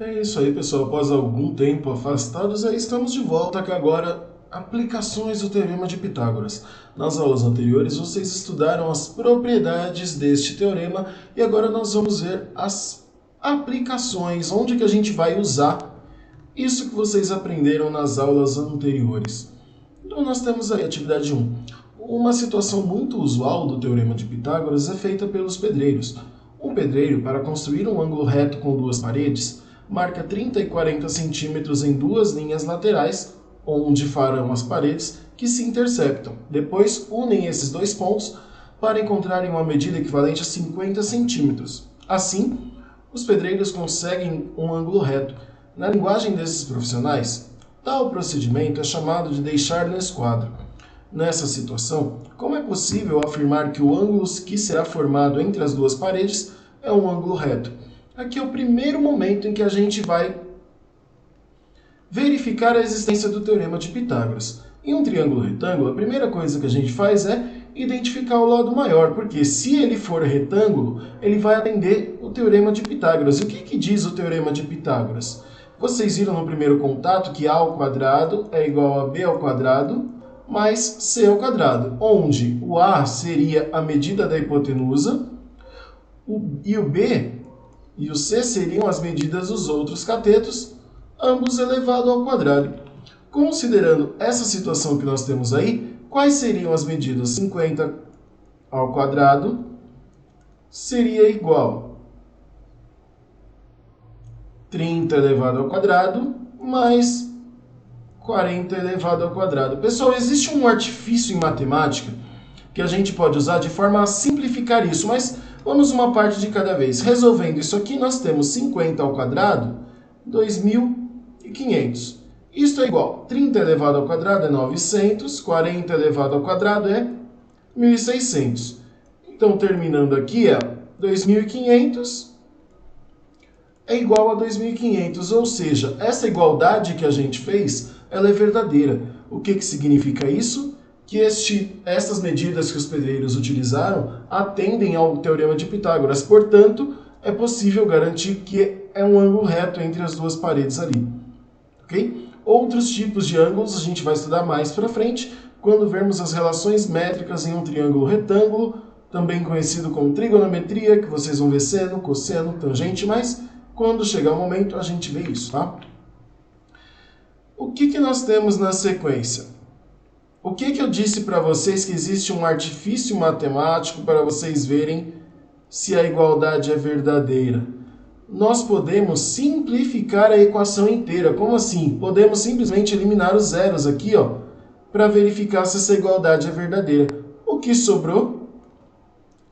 É isso aí, pessoal. Após algum tempo afastados, aí estamos de volta com agora aplicações do Teorema de Pitágoras. Nas aulas anteriores, vocês estudaram as propriedades deste teorema e agora nós vamos ver as aplicações, onde que a gente vai usar isso que vocês aprenderam nas aulas anteriores. Então, nós temos aí a atividade 1. Uma situação muito usual do Teorema de Pitágoras é feita pelos pedreiros. Um pedreiro, para construir um ângulo reto com duas paredes, marca 30 e 40 centímetros em duas linhas laterais, onde farão as paredes que se interceptam. Depois, unem esses dois pontos para encontrarem uma medida equivalente a 50 centímetros. Assim, os pedreiros conseguem um ângulo reto. Na linguagem desses profissionais, tal procedimento é chamado de deixar no esquadro. Nessa situação, como é possível afirmar que o ângulo que será formado entre as duas paredes é um ângulo reto? Aqui é o primeiro momento em que a gente vai verificar a existência do Teorema de Pitágoras. Em um triângulo retângulo, a primeira coisa que a gente faz é identificar o lado maior, porque se ele for retângulo, ele vai atender o Teorema de Pitágoras. E o que diz o Teorema de Pitágoras? Vocês viram no primeiro contato que a ao quadrado é igual a b ao quadrado mais c ao quadrado, onde o a seria a medida da hipotenusa e o b e o c seriam as medidas dos outros catetos, ambos elevado ao quadrado. Considerando essa situação que nós temos aí, quais seriam as medidas? 50 ao quadrado seria igual a 30 elevado ao quadrado mais 40 elevado ao quadrado. Pessoal, existe um artifício em matemática que a gente pode usar de forma a simplificar isso, mas vamos uma parte de cada vez. Resolvendo isso aqui, nós temos 50 ao quadrado, 2.500. Isto é igual a 30 elevado ao quadrado é 900, 40 elevado ao quadrado é 1.600. Então, terminando aqui, 2.500 é igual a 2.500, ou seja, essa igualdade que a gente fez, ela é verdadeira. O que significa isso? Que essas medidas que os pedreiros utilizaram atendem ao Teorema de Pitágoras. Portanto, é possível garantir que é um ângulo reto entre as duas paredes ali. Ok? Outros tipos de ângulos a gente vai estudar mais para frente, quando vermos as relações métricas em um triângulo retângulo, também conhecido como trigonometria, que vocês vão ver seno, cosseno, tangente, mas quando chegar o momento a gente vê isso, tá? O que nós temos na sequência? O que eu disse para vocês que existe um artifício matemático para vocês verem se a igualdade é verdadeira? Nós podemos simplificar a equação inteira. Como assim? Podemos simplesmente eliminar os zeros aqui, para verificar se essa igualdade é verdadeira. O que sobrou?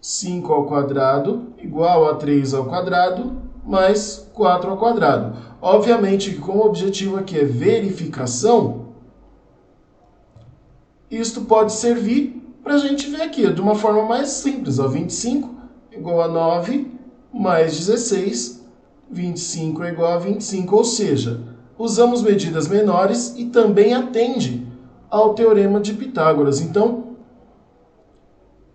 5 ao quadrado igual a 3 ao quadrado mais 4 ao quadrado. Obviamente que como o objetivo aqui é verificação, isto pode servir para a gente ver aqui de uma forma mais simples. 25 igual a 9 mais 16, 25 é igual a 25, ou seja, usamos medidas menores e também atende ao Teorema de Pitágoras. Então,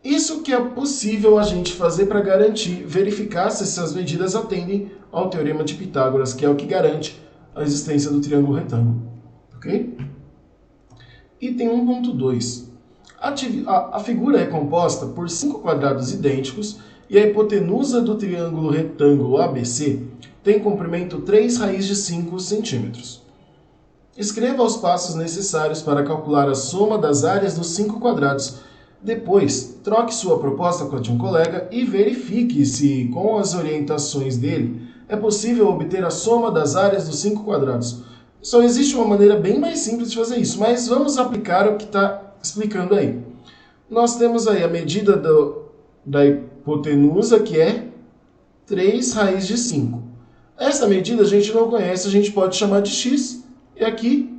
isso que é possível a gente fazer para garantir, verificar se essas medidas atendem ao Teorema de Pitágoras, que é o que garante a existência do triângulo retângulo. Ok? Item 1.2. A figura é composta por 5 quadrados idênticos e a hipotenusa do triângulo retângulo ABC tem comprimento 3 raiz de 5 centímetros. Escreva os passos necessários para calcular a soma das áreas dos 5 quadrados. Depois, troque sua proposta com a de um colega e verifique se, com as orientações dele, é possível obter a soma das áreas dos 5 quadrados. Só existe uma maneira bem mais simples de fazer isso, mas vamos aplicar o que está explicando aí. Nós temos aí a medida da hipotenusa, que é 3 raiz de 5. Essa medida a gente não conhece, a gente pode chamar de x, e aqui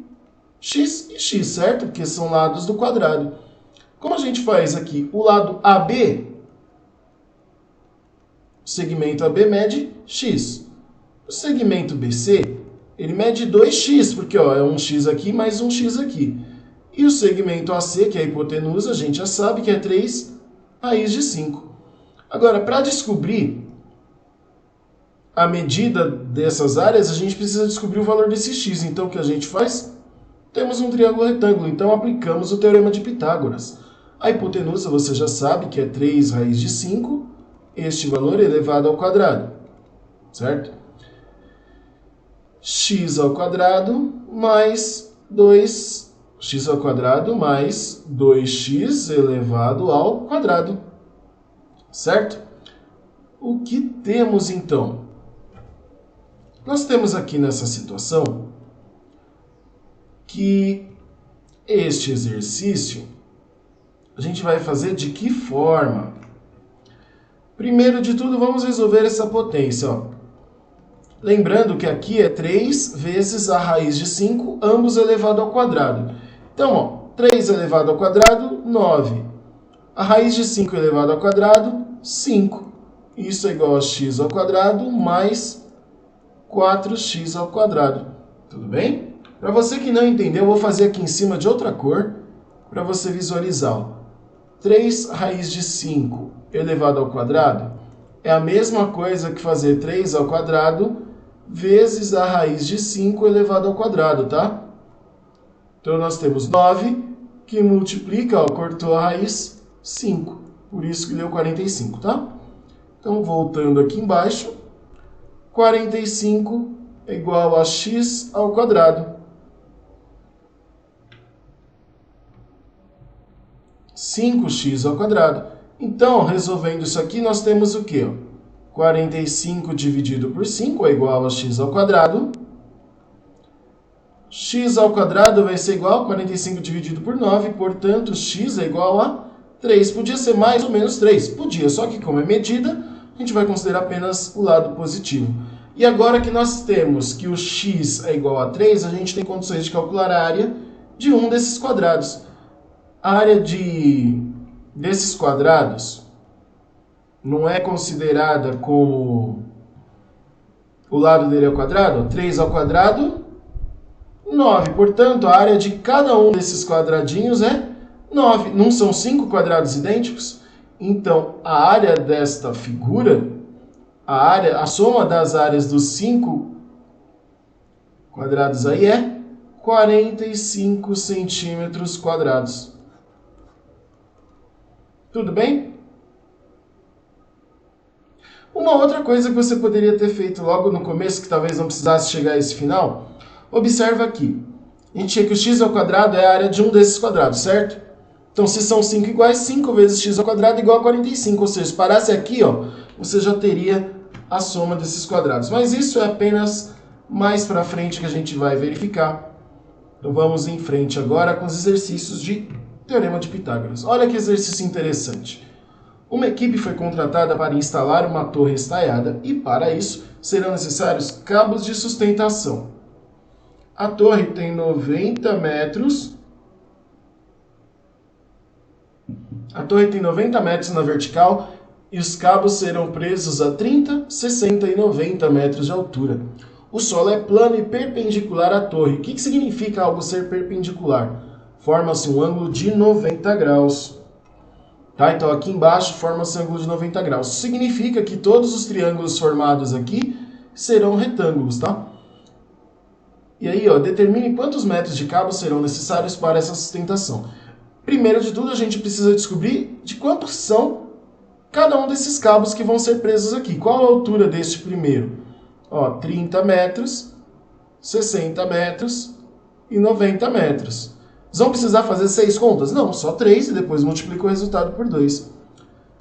x e x, certo? Porque são lados do quadrado. Como a gente faz aqui? O lado AB, o segmento AB mede x. O segmento BC, ele mede 2x, porque é um x aqui mais um x aqui. E o segmento AC, que é a hipotenusa, a gente já sabe que é 3 raiz de 5. Agora, para descobrir a medida dessas áreas, a gente precisa descobrir o valor desse x. Então, o que a gente faz? Temos um triângulo retângulo, então aplicamos o Teorema de Pitágoras. A hipotenusa, você já sabe que é 3 raiz de 5, este valor elevado ao quadrado, certo? X ao quadrado mais 2x ao quadrado mais 2x elevado ao quadrado, certo? O que temos então? Nós temos aqui nessa situação que este exercício a gente vai fazer de que forma? Primeiro de tudo, vamos resolver essa potência. Ó. Lembrando que aqui é 3 vezes a raiz de 5, ambos elevado ao quadrado. Então, ó, 3 elevado ao quadrado, 9. A raiz de 5 elevado ao quadrado, 5. Isso é igual a x ao quadrado mais 4x ao quadrado. Tudo bem? Para você que não entendeu, eu vou fazer aqui em cima de outra cor para você visualizar. Ó. 3 raiz de 5 elevado ao quadrado é a mesma coisa que fazer 3 ao quadrado vezes a raiz de 5 elevado ao quadrado, tá? Então, nós temos 9 que multiplica, ó, cortou a raiz, 5. Por isso que deu 45, tá? Então, voltando aqui embaixo, 45 é igual a x ao quadrado. 5x ao quadrado. Então, resolvendo isso aqui, nós temos o quê? 45 dividido por 5 é igual a x ao quadrado. X ao quadrado vai ser igual a 45 dividido por 9, portanto, x é igual a 3. Podia ser mais ou menos 3? Podia, só que como é medida, a gente vai considerar apenas o lado positivo. E agora que nós temos que o x é igual a 3, a gente tem condições de calcular a área de um desses quadrados. A área desses quadrados não é considerada como o lado dele ao quadrado? 3 ao quadrado, 9. Portanto, a área de cada um desses quadradinhos é 9. Não são 5 quadrados idênticos? Então, a área desta figura, a soma das áreas dos 5 quadrados aí é 45 centímetros quadrados. Tudo bem? Uma outra coisa que você poderia ter feito logo no começo, que talvez não precisasse chegar a esse final, observa aqui. A gente tinha que o x ao quadrado é a área de um desses quadrados, certo? Então, se são 5 iguais, 5 vezes x ao quadrado é igual a 45. Ou seja, se parasse aqui, ó, você já teria a soma desses quadrados. Mas isso é apenas mais para frente que a gente vai verificar. Então, vamos em frente agora com os exercícios de Teorema de Pitágoras. Olha que exercício interessante. Uma equipe foi contratada para instalar uma torre estaiada e, para isso, serão necessários cabos de sustentação. A torre tem 90 metros. A torre tem 90 metros na vertical e os cabos serão presos a 30, 60 e 90 metros de altura. O solo é plano e perpendicular à torre. O que significa algo ser perpendicular? Forma-se um ângulo de 90 graus. Tá? Então, aqui embaixo forma-se um ângulo de 90 graus. Isso significa que todos os triângulos formados aqui serão retângulos, tá? E aí, ó, determine quantos metros de cabo serão necessários para essa sustentação. Primeiro de tudo, a gente precisa descobrir de quantos são cada um desses cabos que vão ser presos aqui. Qual a altura deste primeiro? Ó, 30 metros, 60 metros e 90 metros. Vocês vão precisar fazer 6 contas? Não, só 3 e depois multiplica o resultado por 2.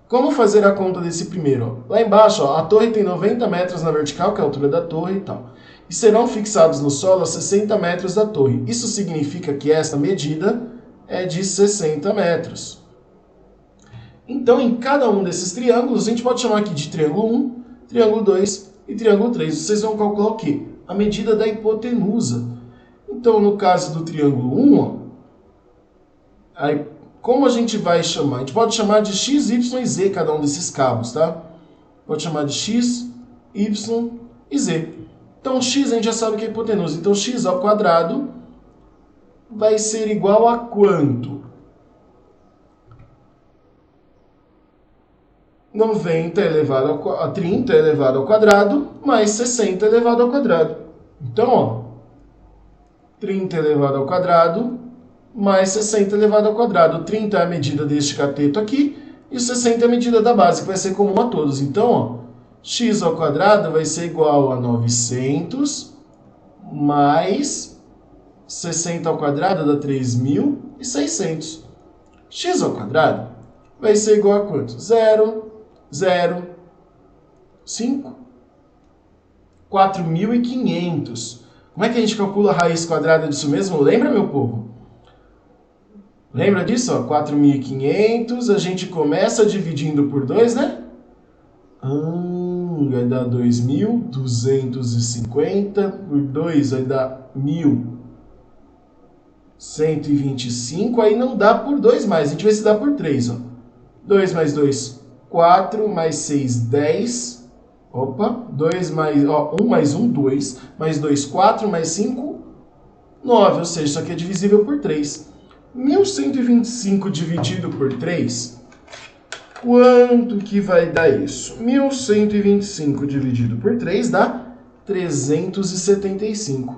Como fazer a conta desse primeiro? Ó? Lá embaixo, ó, a torre tem 90 metros na vertical, que é a altura da torre e tal. E serão fixados no solo a 60 metros da torre. Isso significa que esta medida é de 60 metros. Então, em cada um desses triângulos, a gente pode chamar aqui de triângulo 1, triângulo 2 e triângulo 3. Vocês vão calcular o quê? A medida da hipotenusa. Então, no caso do triângulo 1, ó, aí, como a gente vai chamar? A gente pode chamar de x, y e z cada um desses cabos, tá? Pode chamar de x, y e z. Então, x a gente já sabe que é hipotenusa. Então, x ao quadrado vai ser igual a quanto? 90 elevado a 30 elevado ao quadrado, mais 60 elevado ao quadrado. Então, ó, 30 elevado ao quadrado, mais 60 elevado ao quadrado. 30 é a medida deste cateto aqui, e o 60 é a medida da base, que vai ser comum a todos. Então, ó, x ao quadrado vai ser igual a 900, mais 60 ao quadrado dá 3.600. X ao quadrado vai ser igual a quanto? 0, 0, 5, 4.500. Como é que a gente calcula a raiz quadrada disso mesmo? Lembra, meu povo? Lembra disso? 4.500, a gente começa dividindo por 2, né? Vai dar 2.250, por 2 vai dar 1.125, aí não dá por 2 mais, a gente vai se dar por 3, ó. 2 mais 2, 4, mais 6, 10, opa, 2 mais, ó, 1 mais 1, 2, mais 2, 4, mais 5, 9, ou seja, isso aqui é divisível por 3. 1.125 dividido por 3, quanto que vai dar isso? 1.125 dividido por 3 dá 375.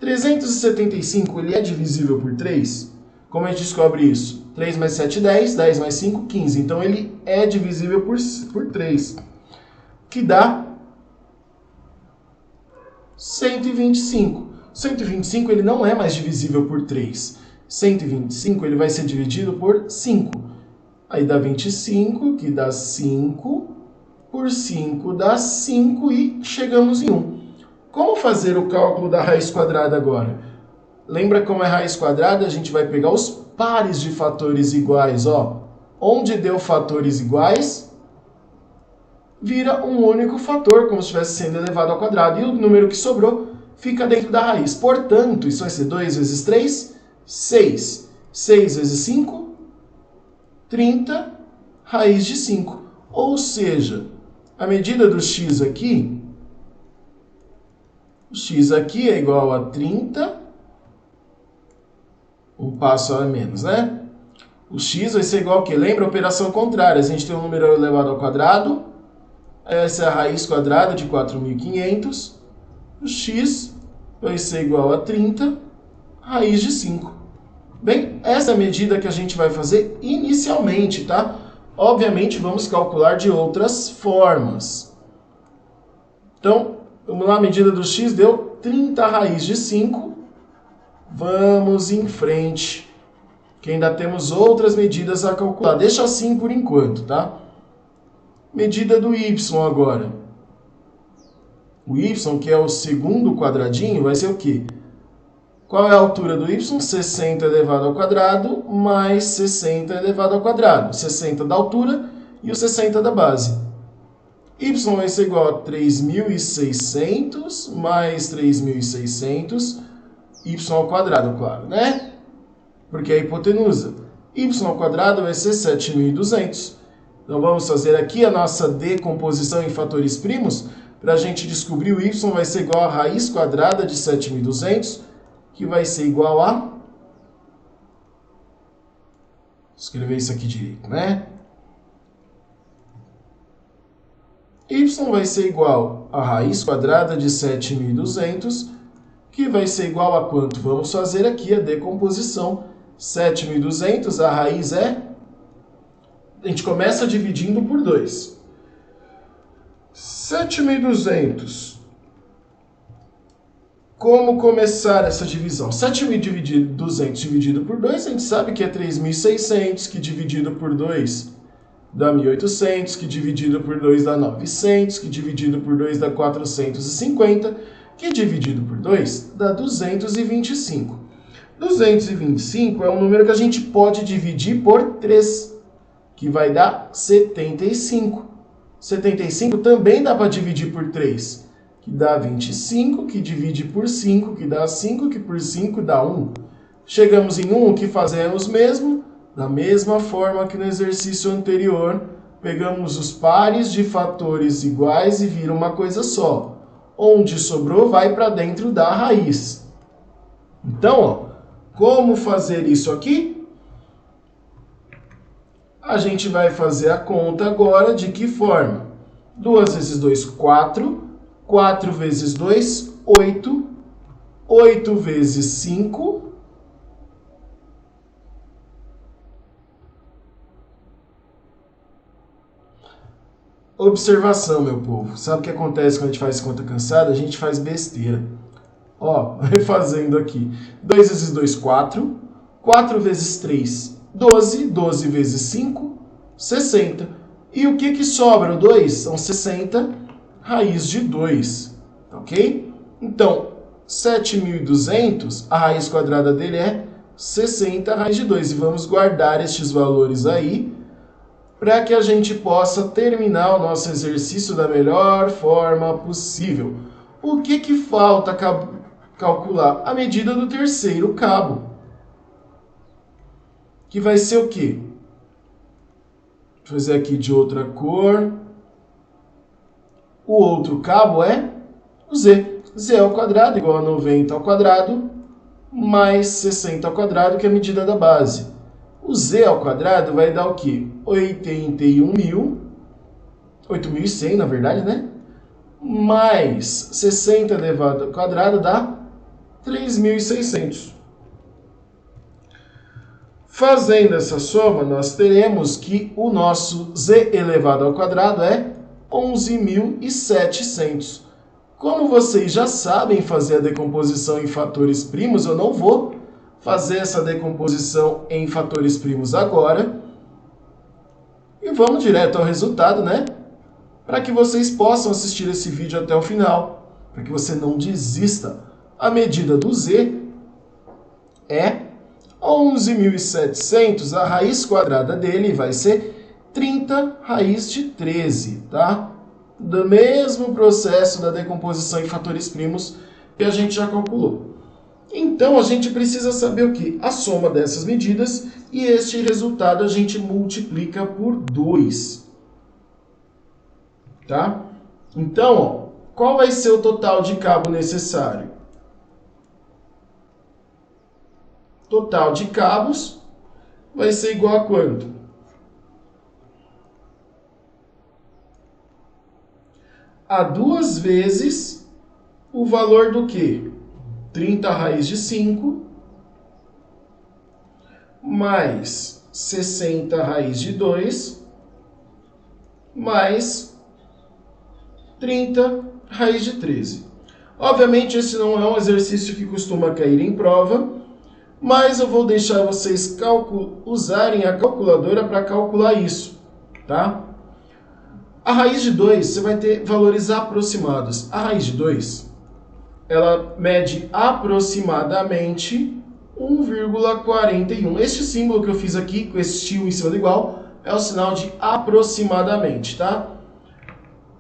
375, ele é divisível por 3? Como a gente descobre isso? 3 mais 7, 10, 10 mais 5, 15. Então, ele é divisível por 3, que dá 125. 125, ele não é mais divisível por 3. 125, ele vai ser dividido por 5. Aí dá 25, que dá 5, por 5 dá 5 e chegamos em 1. Como fazer o cálculo da raiz quadrada agora? Lembra como é raiz quadrada? A gente vai pegar os pares de fatores iguais, ó. Onde deu fatores iguais, vira um único fator, como se estivesse sendo elevado ao quadrado. E o número que sobrou fica dentro da raiz. Portanto, isso vai ser 2 vezes 3, 6. 6 vezes 5, 30, raiz de 5. Ou seja, a medida do x aqui, o x aqui é igual a 30, um passo a menos, né? O x vai ser igual a quê? Lembra a operação contrária? A gente tem um número elevado ao quadrado, essa é a raiz quadrada de 4.500, o x vai ser igual a 30, raiz de 5. Bem, essa é a medida que a gente vai fazer inicialmente, tá? Obviamente, vamos calcular de outras formas. Então, vamos lá, a medida do x deu 30 raiz de 5. Vamos em frente, que ainda temos outras medidas a calcular. Deixa assim por enquanto, tá? Medida do y agora. O y, que é o segundo quadradinho, vai ser o quê? Qual é a altura do y? 60 elevado ao quadrado mais 60 elevado ao quadrado. 60 da altura e o 60 da base. Y vai ser igual a 3.600 mais 3.600, y ao quadrado, claro, né? Porque é a hipotenusa. Y ao quadrado vai ser 7.200. Então, vamos fazer aqui a nossa decomposição em fatores primos. Para a gente descobrir o y vai ser igual a raiz quadrada de 7.200, que vai ser igual a... Vou escrever isso aqui direito, né? Y vai ser igual a raiz quadrada de 7.200, que vai ser igual a quanto? Vamos fazer aqui a decomposição. 7.200, a raiz é... A gente começa dividindo por 2. 7.200. Como começar essa divisão? 7.200 dividido por 2, a gente sabe que é 3.600, que dividido por 2 dá 1.800, que dividido por 2 dá 900, que dividido por 2 dá 450, que dividido por 2 dá 225. 225 é um número que a gente pode dividir por 3, que vai dar 75. 75 também dá para dividir por 3, que dá 25, que divide por 5, que dá 5, que por 5 dá 1. Chegamos em 1, o que fazemos mesmo? Da mesma forma que no exercício anterior, pegamos os pares de fatores iguais e vira uma coisa só. Onde sobrou, vai para dentro da raiz. Então, ó, como fazer isso aqui? A gente vai fazer a conta agora de que forma? 2 vezes 2, 4. 4 vezes 2, 8. 8 vezes 5. Observação, meu povo. Sabe o que acontece quando a gente faz conta cansada? A gente faz besteira. Ó, refazendo aqui. 2 vezes 2, 4. 4 vezes 3, 12. 12 vezes 5, 60. E o que sobra? O 2 são 60 raiz de 2. Ok? Então, 7.200, a raiz quadrada dele é 60 raiz de 2. E vamos guardar estes valores aí para que a gente possa terminar o nosso exercício da melhor forma possível. O que falta calcular? A medida do terceiro cabo. Que vai ser o quê? Vou fazer aqui de outra cor. O outro cabo é o z. Z ao quadrado igual a 90 ao quadrado mais 60 ao quadrado, que é a medida da base. O z ao quadrado vai dar o quê? 8.100, na verdade, né? Mais 60 elevado ao quadrado dá 3.600. Fazendo essa soma, nós teremos que o nosso z elevado ao quadrado é 11.700. Como vocês já sabem fazer a decomposição em fatores primos, eu não vou fazer essa decomposição em fatores primos agora. E vamos direto ao resultado, né? Para que vocês possam assistir esse vídeo até o final, para que você não desista. A medida do z é 11.700, a raiz quadrada dele vai ser 30 raiz de 13, tá? Do mesmo processo da decomposição em fatores primos que a gente já calculou. Então, a gente precisa saber o quê? A soma dessas medidas, e este resultado a gente multiplica por 2. Tá? Então, ó, qual vai ser o total de cabo necessário? Total de cabos vai ser igual a quanto? A 2 vezes o valor do quê? 30 raiz de 5 mais 60 raiz de 2 mais 30 raiz de 13. Obviamente, esse não é um exercício que costuma cair em prova, mas eu vou deixar vocês usarem a calculadora para calcular isso, tá? A raiz de 2, você vai ter valores aproximados. A raiz de 2, ela mede aproximadamente 1,41. Este símbolo que eu fiz aqui, com esse tio em cima do igual, é o sinal de aproximadamente, tá?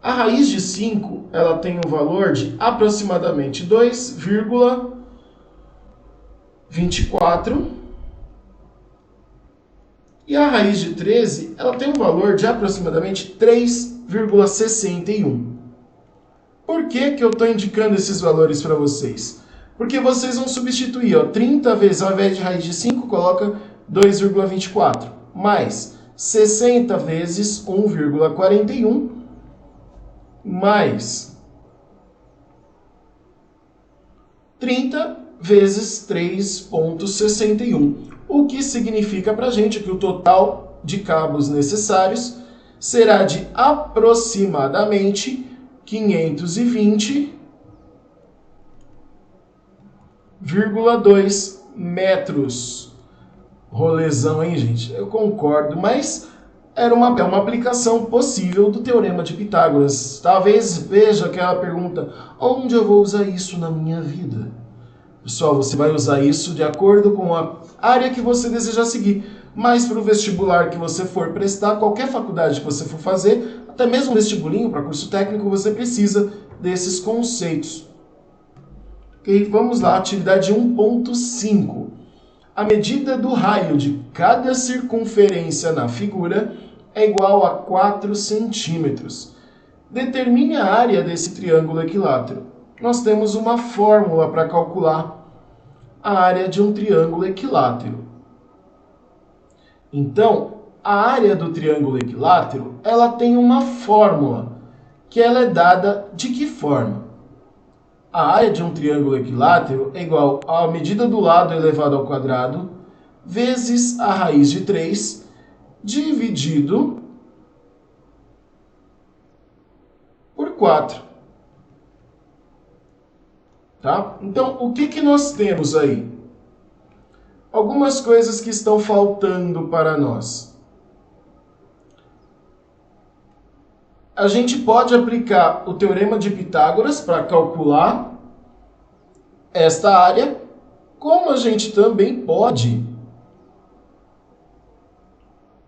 A raiz de 5, ela tem um valor de aproximadamente 2,24. E a raiz de 13, ela tem um valor de aproximadamente 3,61. Por que eu estou indicando esses valores para vocês? Porque vocês vão substituir, ó, 30 vezes, ao invés de raiz de 5, coloca 2,24. Mais 60 vezes 1,41. Mais 30 vezes 3,61. O que significa para a gente que o total de cabos necessários será de aproximadamente 520,2 metros. Rolezão, hein, gente? Eu concordo, mas é uma aplicação possível do Teorema de Pitágoras. Talvez veja aquela pergunta, onde eu vou usar isso na minha vida? Pessoal, você vai usar isso de acordo com a área que você deseja seguir. Mas para o vestibular que você for prestar, qualquer faculdade que você for fazer, até mesmo vestibulinho para curso técnico, você precisa desses conceitos. Ok? Vamos lá, atividade 1.5. A medida do raio de cada circunferência na figura é igual a 4 centímetros. Determine a área desse triângulo equilátero. Nós temos uma fórmula para calcular a área de um triângulo equilátero. Então, a área do triângulo equilátero, ela tem uma fórmula, que ela é dada de que forma? A área de um triângulo equilátero é igual à medida do lado elevado ao quadrado, vezes a raiz de 3, dividido por 4. Tá? Então, o que nós temos aí? Algumas coisas que estão faltando para nós. A gente pode aplicar o teorema de Pitágoras para calcular esta área, como a gente também pode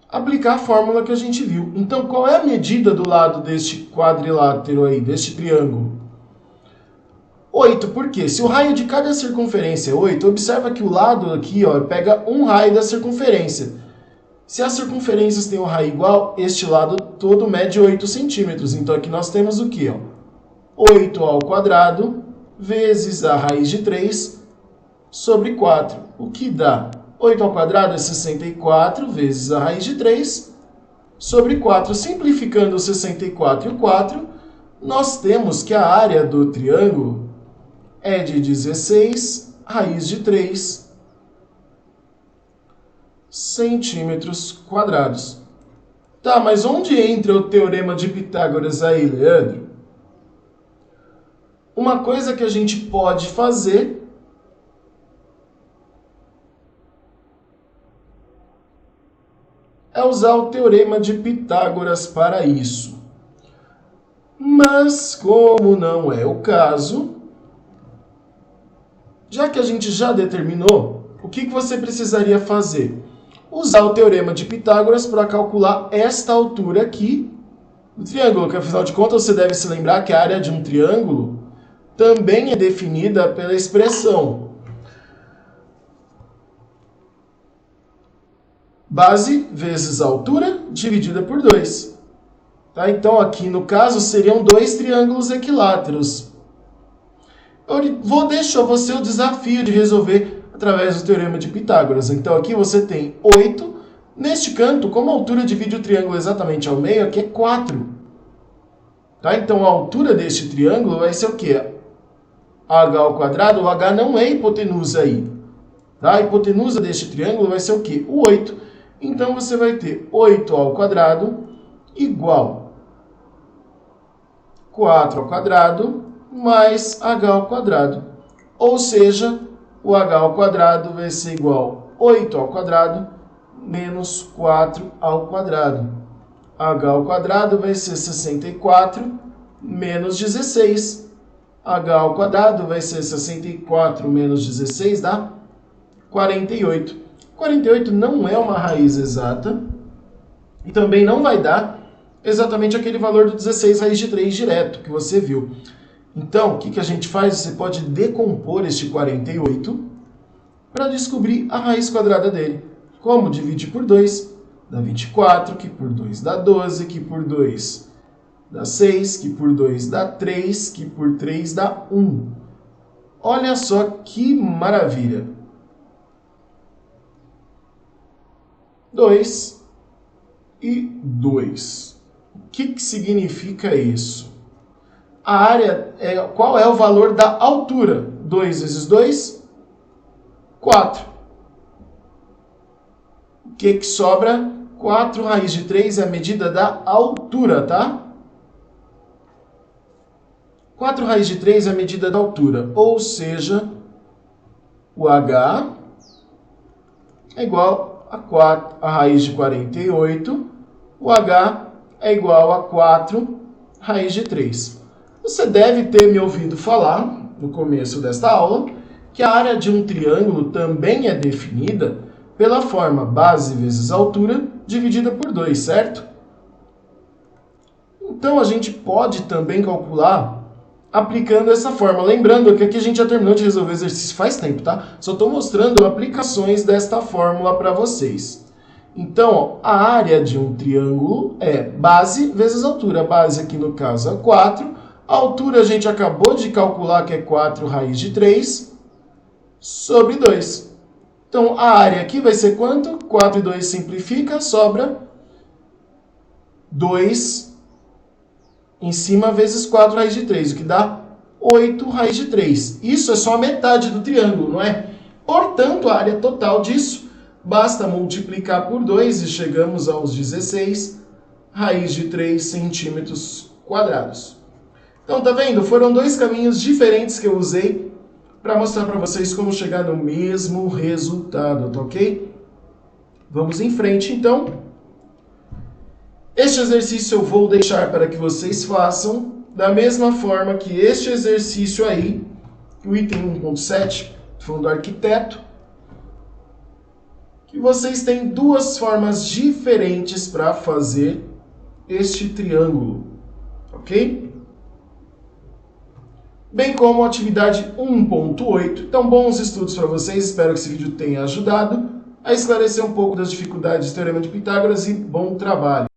aplicar a fórmula que a gente viu. Então, qual é a medida do lado deste quadrilátero aí, deste triângulo? 8, por quê? Se o raio de cada circunferência é 8, observa que o lado aqui pega um raio da circunferência. Se as circunferências têm um raio igual, este lado todo mede 8 centímetros. Então, aqui nós temos o quê? 8 ao quadrado vezes a raiz de 3 sobre 4. O que dá? 8 ao quadrado é 64 vezes a raiz de 3 sobre 4. Simplificando o 64 e o 4, nós temos que a área do triângulo é de 16 raiz de 3 centímetros quadrados. Tá, mas onde entra o teorema de Pitágoras aí, Leandro? Uma coisa que a gente pode fazer é usar o teorema de Pitágoras para isso. Mas, como não é o caso, já que a gente já determinou, o que você precisaria fazer? Usar o teorema de Pitágoras para calcular esta altura aqui do triângulo, que afinal de contas você deve se lembrar que a área de um triângulo também é definida pela expressão base vezes altura dividida por 2. Tá? Então, aqui no caso, seriam dois triângulos equiláteros. Eu vou deixar você o desafio de resolver através do teorema de Pitágoras. Então, aqui você tem 8. Neste canto, como a altura divide o triângulo exatamente ao meio, aqui é 4. Tá? Então, a altura deste triângulo vai ser o quê? H ao quadrado. O H não é hipotenusa aí. Tá? A hipotenusa deste triângulo vai ser o quê? O 8. Então, você vai ter 8 ao quadrado igual 4 ao quadrado mais h ao quadrado. Ou seja, o h ao quadrado vai ser igual a 8 ao quadrado menos 4 ao quadrado. h ao quadrado vai ser 64 menos 16. h ao quadrado vai ser 64 menos 16 dá 48. 48 não é uma raiz exata e também não vai dar exatamente aquele valor do 16 raiz de 3 direto que você viu. Então, o que a gente faz? Você pode decompor este 48 para descobrir a raiz quadrada dele. Como? Divide por 2, dá 24, que por 2 dá 12, que por 2 dá 6, que por 2 dá 3, que por 3 dá 1. Olha só que maravilha! 2 e 2. O que significa isso? A área, qual é o valor da altura? 2 vezes 2, 4. O que sobra? 4 raiz de 3 é a medida da altura, tá? 4 raiz de 3 é a medida da altura, ou seja, o H é igual a 4, a raiz de 48, o H é igual a 4 raiz de 3. Você deve ter me ouvido falar, no começo desta aula, que a área de um triângulo também é definida pela forma base vezes altura dividida por 2, certo? Então, a gente pode também calcular aplicando essa forma. Lembrando que aqui a gente já terminou de resolver o exercício faz tempo, tá? Só estou mostrando aplicações desta fórmula para vocês. Então, a área de um triângulo é base vezes altura. A base aqui no caso é 4. A altura a gente acabou de calcular que é 4 raiz de 3 sobre 2. Então, a área aqui vai ser quanto? 4 e 2 simplifica, sobra 2 em cima vezes 4 raiz de 3, o que dá 8 raiz de 3. Isso é só a metade do triângulo, não é? Portanto, a área total disso, basta multiplicar por 2 e chegamos aos 16 raiz de 3 centímetros quadrados. Então, tá vendo? Foram dois caminhos diferentes que eu usei para mostrar para vocês como chegar no mesmo resultado, tá ok? Vamos em frente, então. Este exercício eu vou deixar para que vocês façam da mesma forma que este exercício aí, o item 1.7, falando do arquiteto, que vocês têm duas formas diferentes para fazer este triângulo, ok? Bem como a atividade 1.8. Então, bons estudos para vocês, espero que esse vídeo tenha ajudado a esclarecer um pouco das dificuldades do Teorema de Pitágoras e bom trabalho!